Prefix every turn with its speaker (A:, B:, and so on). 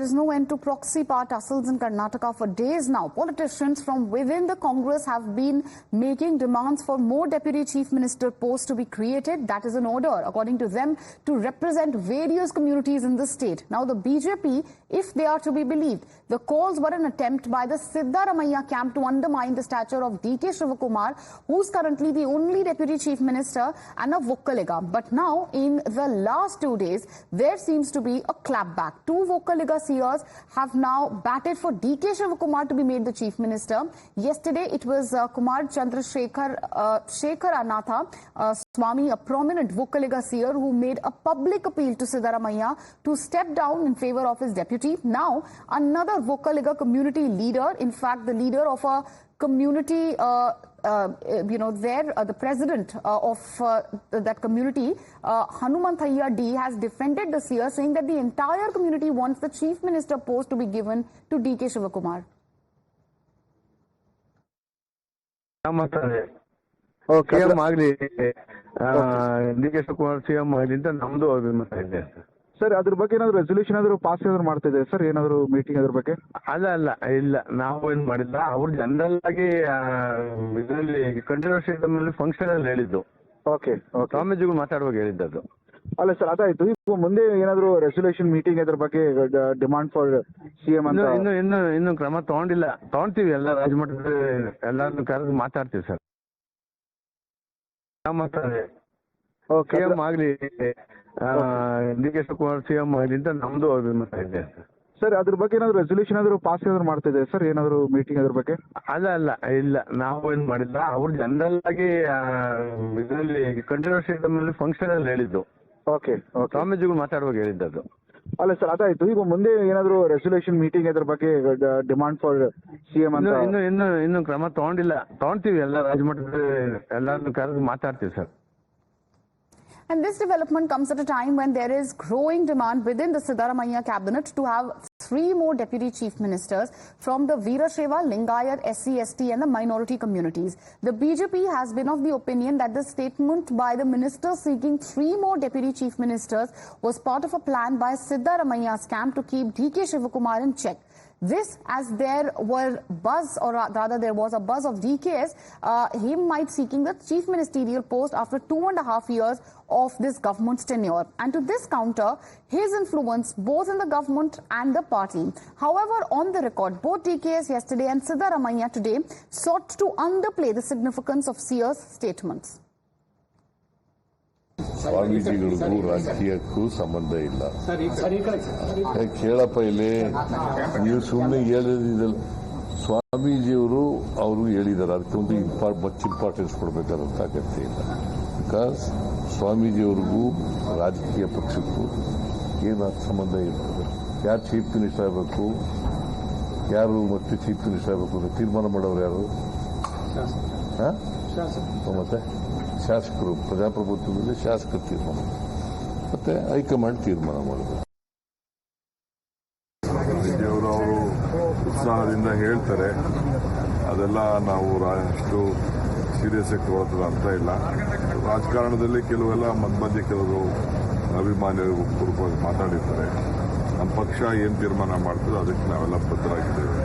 A: is no end to proxy power tussles in Karnataka for days now. Politicians from within the Congress have been making demands for more deputy chief minister posts to be created. That is an order, according to them, to represent various communities in the state. Now, the BJP, if they are to be believed, the calls were an attempt by the Siddaramaiah camp to undermine the stature of DK Shivakumar, who's currently the only deputy chief minister and a Vokkaliga. But now, in the last 2 days, there seems to be a clapback. Two Vokkaliga seers have now batted for DK Shivakumar to be made the chief minister. Yesterday, it was Kumar Chandrasekhar Anatha Swamy, a prominent Vokkaliga seer, who made a public appeal to Siddaramaiah to step down in favor of his deputy. Now, another Vokkaliga community leader, in fact, the leader of a community, the president of that community, Hanumanthayya D, has defended the seer, saying that the entire community wants the chief minister post to be given to DK Shivakumar.
B: CM ಆಗಲಿ DK Shivakumar CM ಆಗಲಿ ಅಂತ ನಮ್ದು ಅಭಿಮತ ಇದೆ
C: sir. ಅದ್ರ ಬಗ್ಗೆ ಏನಾದ್ರು resolution ಆದ್ರೂ ಪಾಸ್ ಏನಾದ್ರು ಮಾಡ್ತಿದೆ ಸರ್? ಏನಾದ್ರು ಮೀಟಿಂಗ್ ಅದ್ರ ಬಗ್ಗೆ?
B: ಇಲ್ಲ ನಾವು ಏನ್ ಮಾಡಿಲ್ಲ. ಅವ್ರು ಜನರಲ್ ಆಗಿ ಇದರಲ್ಲಿ ಕಂಟ್ರೋವರ್ಸಿ ಫಂಕ್ಷನ್ ಅಲ್ಲಿ ಹೇಳಿದ್ದು.
C: ಓಕೆ,
B: ಸ್ವಾಮೀಜಿಗಳು ಮಾತಾಡುವಾಗ ಹೇಳಿದ್ದದು.
C: ಅಲ್ಲ ಸರ್, ಅದಾಯ್ತು. ಈಗ ಮುಂದೆ ಏನಾದ್ರು ರೆಸೊಲ್ಯೂಷನ್ ಮೀಟಿಂಗ್ ಅದ್ರ ಬಗ್ಗೆ ಡಿಮಾಂಡ್ ಫಾರ್ CM ಅಂತ
B: ಇನ್ನು ಕ್ರಮ ತಗೊಂತೀವಿ. ಎಲ್ಲ ರಾಜಮಠದ ಎಲ್ಲಾರನ್ನು ಕರೆದು ಮಾತಾಡ್ತೀವಿ ಸರ್. CM ಆಗಲಿ DK ಶಿವಕುಮಾರ್ CM ಆಗಲಿ ಅಂತ ನಮ್ದು ಅಭಿಮತ ಇದೆ
C: ಸರ್. ಅದ್ರ ಬಗ್ಗೆ ಏನಾದ್ರು ರೆಸೊಲ್ಯೂಷನ್ ಆದ್ರೂ ಪಾಸ್ ಏನಾದ್ರು ಮಾಡ್ತಿದೆ ಸರ್? ಏನಾದ್ರು ಮೀಟಿಂಗ್ ಅದ್ರ ಬಗ್ಗೆ?
B: ಇಲ್ಲ ನಾವು ಏನ್ ಮಾಡಿಲ್ಲ. ಅವ್ರು ಜನರಲ್ ಆಗಿ ಇದರಲ್ಲಿ ಕಂಟ್ರೋವರ್ಸಿ ಫಂಕ್ಷನ್ ಅಲ್ಲಿ ಹೇಳಿದ್ದು.
C: ಓಕೆ,
B: ಸ್ವಾಮೀಜಿಗಳು ಮಾತಾಡುವಾಗ ಹೇಳಿದ್ದದು.
C: ಅಲ್ಲ ಸರ್, ಅದಾಯ್ತು. ಈಗ ಮುಂದೆ ಏನಾದ್ರು ರೆಸೊಲ್ಯೂಷನ್ ಮೀಟಿಂಗ್ ಅದ್ರ ಬಗ್ಗೆ ಡಿಮಾಂಡ್ ಫಾರ್ CM ಅಂತ
B: ಇನ್ನು ಕ್ರಮ ತಗೊಂತೀವಿ. ಎಲ್ಲ ರಾಜಮಠದ ಎಲ್ಲಾರನ್ನು ಕರೆದು ಮಾತಾಡ್ತೀವಿ sir.
A: And this development comes at a time when there is growing demand within the Siddaramaiah cabinet to have 3 more deputy chief ministers from the Veerashaiva, Lingayat, SC, ST and the minority communities. The BJP has been of the opinion that the statement by the minister seeking 3 more deputy chief ministers was part of a plan by Siddaramaiah's camp to keep DK Shivakumar in check. This, as there was a buzz of DK's, him might seeking the chief ministerial post after 2.5 years of this government's tenure. And to this counter, his influence both in the government and the party. However, on the record, both DK's yesterday and Siddaramaiah today sought to underplay the significance of seer's statements.
D: ಸ್ವಾಮೀಜಿಗಳಿಗೂ ರಾಜಕೀಯಕ್ಕೂ ಸಂಬಂಧ ಇಲ್ಲ. ಕೇಳಪ್ಪ, ಇಲ್ಲಿ ನೀವು ಸುಮ್ಮನೆ ಹೇಳಿದಿಲ್ಲ. ಸ್ವಾಮೀಜಿಯವರು ಅವರು ಹೇಳಿದ್ದಾರೆ, ಅದಕ್ಕೊಂದು much importance ಕೊಡಬೇಕಾದಂತ ಅಗತ್ಯ ಇಲ್ಲ. ಬಿಕಾಸ್ ಸ್ವಾಮೀಜಿಯವ್ರಿಗೂ ರಾಜಕೀಯ ಪಕ್ಷಕ್ಕೂ ಏನು ಸಂಬಂಧ ಇರ್ತದೆ? ಯಾರು ಚೀಫ್ ಮಿನಿಸ್ಟರ್ ಆಗಬೇಕು, ಯಾರು ಮತ್ತೆ ಚೀಫ್ ಮಿನಿಸ್ಟರ್ ಆಗಬೇಕು ಅಂತ ತೀರ್ಮಾನ ಮಾಡೋರು ಯಾರು? ಮತ್ತೆ ಶಾಸಕರು. ಪ್ರಜಾಪ್ರಭುತ್ವದಲ್ಲಿ ಶಾಸಕರು ತೀರ್ಮಾನ, ಮತ್ತೆ ಹೈಕಮಾಂಡ್ ತೀರ್ಮಾನ ಮಾಡೋದು.
E: ಅವರು ಉತ್ಸಾಹದಿಂದ ಹೇಳ್ತಾರೆ, ಅದೆಲ್ಲ ನಾವು ಅಷ್ಟು ಸೀರಿಯಸ್ ಆಗಿ ತಗೊಳ್ಳೋದು ಅಂತ ಇಲ್ಲ. ರಾಜಕಾರಣದಲ್ಲಿ ಕೆಲವೆಲ್ಲ ಮಧ್ಯೆ ಕೆಲವರು ಅಭಿಮಾನಿಗಳು ಪೂರ್ವಕವಾಗಿ ಮಾತಾಡಿರ್ತಾರೆ. ನಮ್ಮ ಪಕ್ಷ ಏನು ತೀರ್ಮಾನ ಮಾಡ್ತದೋ ಅದಕ್ಕೆ ನಾವೆಲ್ಲ ಬದ್ಧರಾಗಿದ್ದೇವೆ.